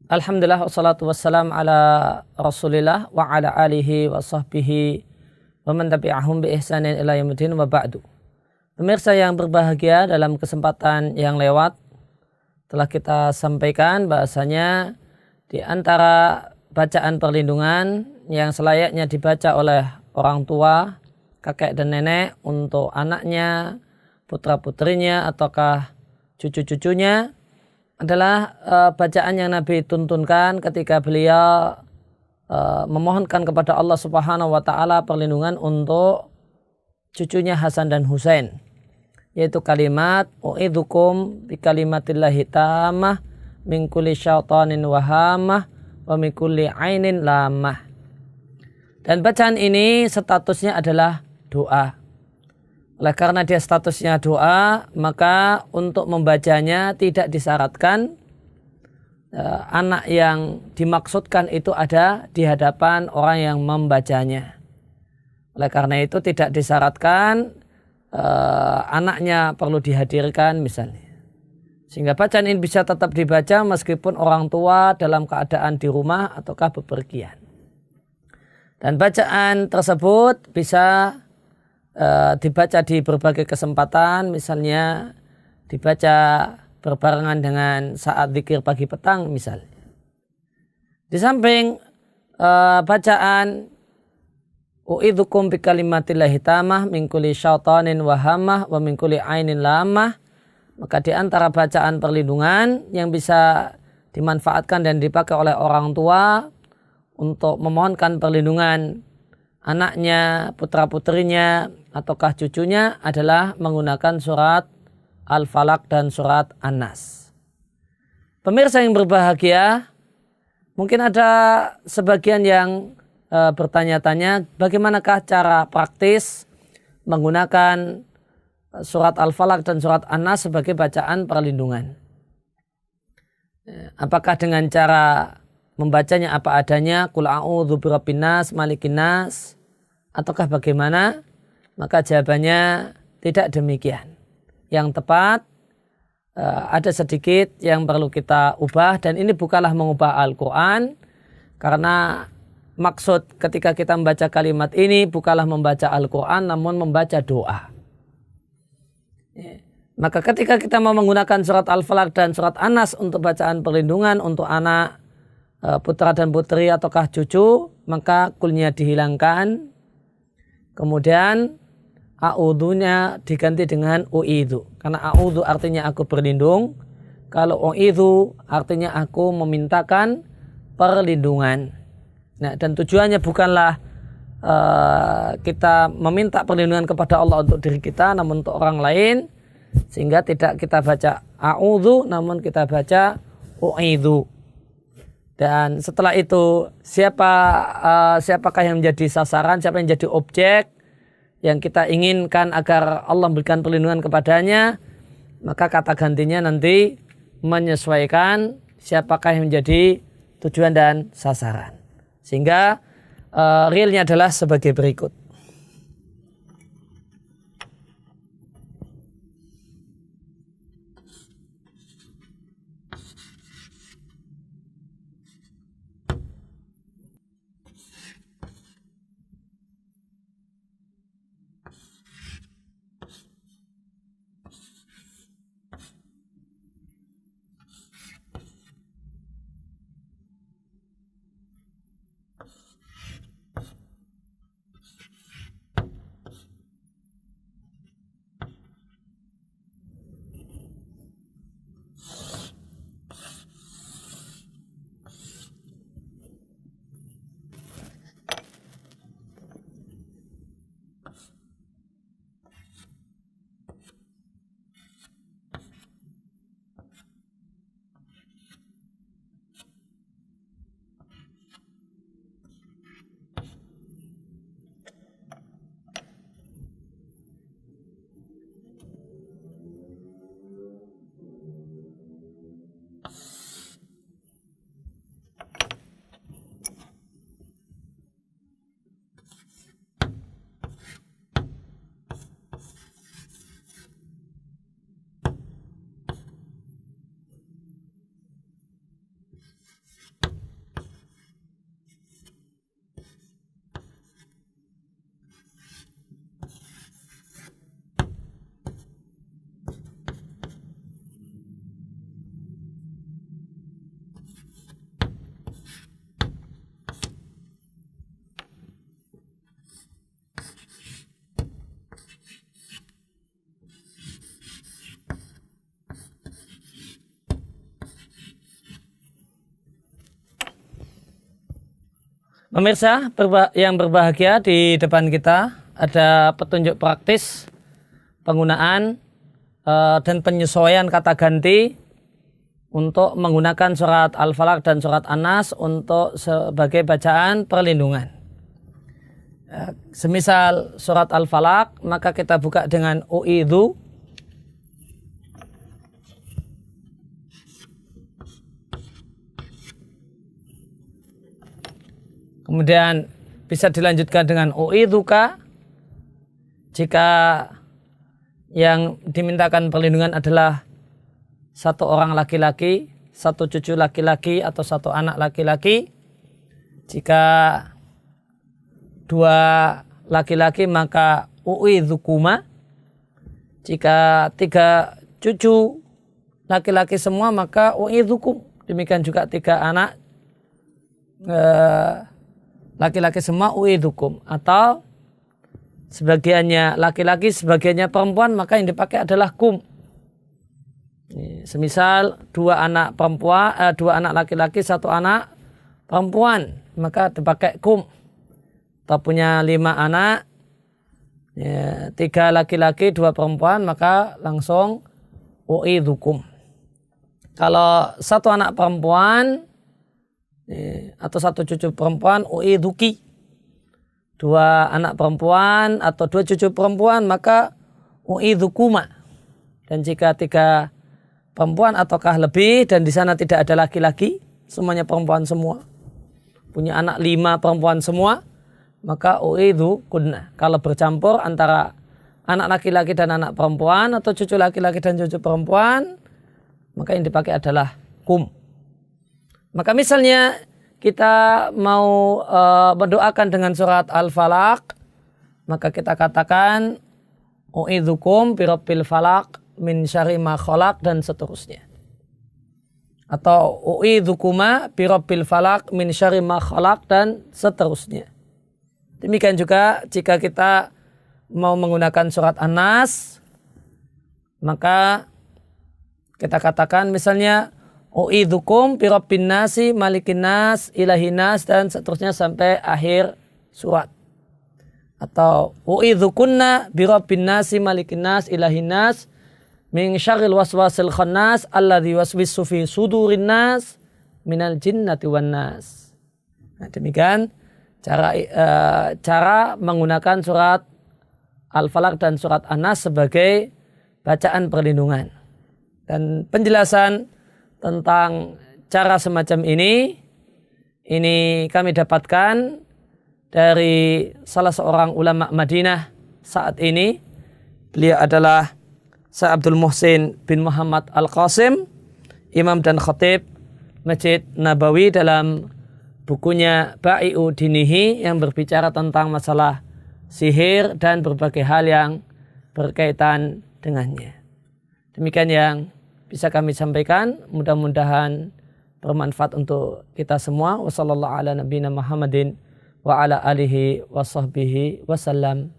Alhamdulillah wassalatu wassalam ala rasulillah wa ala alihi wa sahbihi wa man tabi'ahum bi ihsanin ila yaumil wa ba'du. Pemirsa yang berbahagia, dalam kesempatan yang lewat telah kita sampaikan bahasanya di antara bacaan perlindungan yang selayaknya dibaca oleh orang tua, kakek dan nenek untuk anaknya, putra-putrinya ataukah cucu-cucunya adalah bacaan yang Nabi tuntunkan ketika beliau memohonkan kepada Allah Subhanahu wa taala perlindungan untuk cucunya Hasan dan Husain, yaitu kalimat u'idzukum bi kalimatillahi tammah min kulli syaitanin wahamah wa min kulli ainin lamah. Dan bacaan ini statusnya adalah doa. Oleh karena dia statusnya doa, maka untuk membacanya tidak disyaratkan anak yang dimaksudkan itu ada di hadapan orang yang membacanya. Oleh karena itu tidak disyaratkan anaknya perlu dihadirkan misalnya. Sehingga bacaan ini bisa tetap dibaca meskipun orang tua dalam keadaan di rumah ataukah bepergian. Dan bacaan tersebut bisa dibaca di berbagai kesempatan, misalnya dibaca berbarengan dengan saat zikir pagi petang misalnya. Di samping bacaan u'idzukum bi kalimatillahi tammah min kulli syaitanin wahamah wa min kulli ainin lamah, maka di antara bacaan perlindungan yang bisa dimanfaatkan dan dipakai oleh orang tua untuk memohonkan perlindungan anaknya, putra-putrinya, ataukah cucunya adalah menggunakan surat Al-Falaq dan surat An-Nas. Pemirsa yang berbahagia, mungkin ada sebagian yang bertanya-tanya bagaimanakah cara praktis menggunakan surat Al-Falaq dan surat An-Nas sebagai bacaan perlindungan. Apakah dengan cara membacanya apa adanya, qul a'udzu birabbin nas, malikin nas, ataukah bagaimana? Maka jawabannya tidak demikian. Yang tepat ada sedikit yang perlu kita ubah, dan ini bukanlah mengubah Al-Quran, karena maksud ketika kita membaca kalimat ini bukanlah membaca Al-Quran namun membaca doa. Maka ketika kita mau menggunakan surat Al-Falaq dan surat An-Nas untuk bacaan perlindungan untuk anak, putra dan putri ataukah cucu, maka kulnya dihilangkan, kemudian a'udzunya diganti dengan u'idzu, karena a'udzu artinya aku berlindung, kalau u'idzu artinya aku memintakan perlindungan. Nah, dan tujuannya bukanlah kita meminta perlindungan kepada Allah untuk diri kita namun untuk orang lain, sehingga tidak kita baca a'udzu namun kita baca u'idzu. Dan setelah itu siapakah yang menjadi sasaran, siapa yang jadi objek yang kita inginkan agar Allah memberikan perlindungan kepadanya, maka kata gantinya nanti menyesuaikan siapakah yang menjadi tujuan dan sasaran. Sehingga realnya adalah sebagai berikut. Pemirsa yang berbahagia, di depan kita ada petunjuk praktis penggunaan dan penyesuaian kata ganti untuk menggunakan surat Al-Falaq dan surat An-Nas untuk sebagai bacaan perlindungan. Semisal surat Al-Falaq, maka kita buka dengan u'idzu. Kemudian bisa dilanjutkan dengan u'idzuka jika yang dimintakan perlindungan adalah satu orang laki-laki, satu cucu laki-laki atau satu anak laki-laki. Jika dua laki-laki maka u'idzukuma. Jika tiga cucu laki-laki semua maka u'idzukum. Demikian juga tiga anak laki-laki semua u'idzukum. Atau sebagiannya laki-laki, sebagiannya perempuan, maka yang dipakai adalah kum. Semisal dua anak perempuan, dua anak laki-laki, satu anak perempuan, maka dipakai kum. Atau punya 5 anak, 3 laki-laki, 2 perempuan, maka langsung u'idzukum. Kalau satu anak perempuan atau satu cucu perempuan, u'idzuki. 2 anak perempuan atau 2 cucu perempuan, maka u'idzukuma. Dan jika 3 perempuan ataukah lebih dan di sana tidak ada laki-laki, semuanya perempuan semua, punya anak 5 perempuan semua, maka u'idzukunna. Kalau bercampur antara anak laki-laki dan anak perempuan atau cucu laki-laki dan cucu perempuan, maka yang dipakai adalah kum. Maka misalnya kita mau mendoakan dengan surat Al-Falaq, maka kita katakan u'idzukum birabbil falaq min syarri ma khalaq dan seterusnya. Atau u'idzukuma birabbil falaq min syarri ma khalaq dan seterusnya. Demikian juga jika kita mau menggunakan surat An-Nas, maka kita katakan misalnya u'idzukum birabbin nasi malikin nas ilahin nas dan seterusnya sampai akhir surat. Atau u'idzukunna birabbin nasi malikin nas ilahin nas min syarril waswasil khannas alladzi waswisu fi sudurin nas minal jinnati wan nas. Nah, demikian cara menggunakan surat Al-Falaq dan surat An-Nas sebagai bacaan perlindungan. Dan penjelasan tentang cara semacam ini kami dapatkan dari salah seorang ulama Madinah saat ini. Beliau adalah Syekh Abdul Muhsin bin Muhammad Al-Qasim, imam dan khatib Masjid Nabawi, dalam bukunya Ba'i'u Dinihi yang berbicara tentang masalah sihir dan berbagai hal yang berkaitan dengannya. Demikian yang bisa kami sampaikan, mudah-mudahan bermanfaat untuk kita semua. Wassallallahu ala nabiyina Muhammadin wa ala alihi wa sahbihi wasallam.